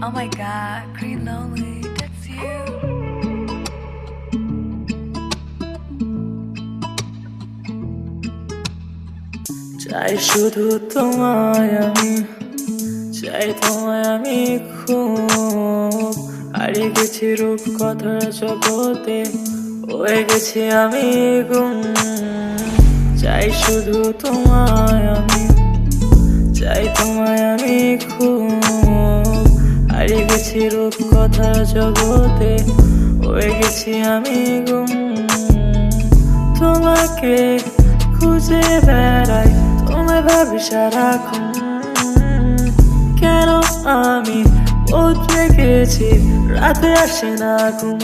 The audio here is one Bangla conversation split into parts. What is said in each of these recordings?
Oh my god, Green Lonely, that's you. চাই শুধু তোমায় আমি, চাই তোমায় আমি খুব। হারিয়ে গেছি রূপ কথার জগতে, হয়ে গেছি আমি গুম। চাই শুধু তোমায় আমি, চাই তোমায় আমি খুব। হারিয়ে গেছি রূপ কথার জগতে, হয়ে গেছি আমি গুম। তোমাকে খুঁজে বেড়াই, তোমায় ভাবি সারাক্ষণ। কেন আমি বদলে গেছি, রাতে আসে না ঘুম।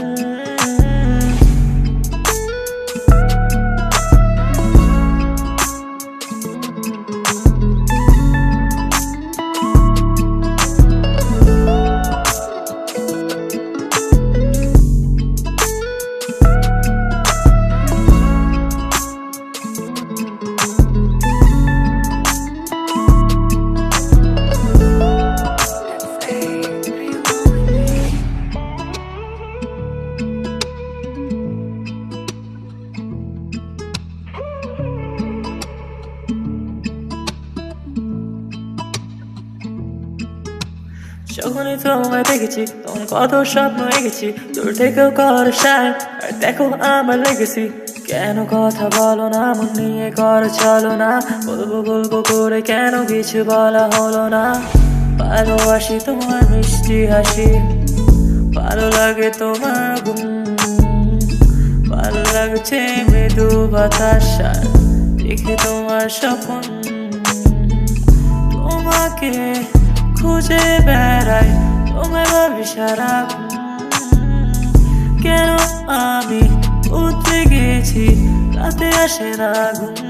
যখনই তোমায় দেখেছি তখন কত স্বপ্ন এঁকেছি, দূর থেকেও করো সায় আর দেখো আমার লেগেছি। কেন কথা বলো না, মন নিয়ে করো চলো না, বলবো বলবো করে কেন কিছু বলা হলো না। ভালোবাসি তোমার মিষ্টি হাসি, ভালো লাগে তোমার গুম। ভালো লাগছে মৃদু বাতাস আর দেখে তোমার স্বপ্ন। তোমাকে খুঁজে বেড়াই, তোমায় ভাবি সারাক্ষণ। কেন আমি উঠে গেছি, রাতে আসে না ঘুম।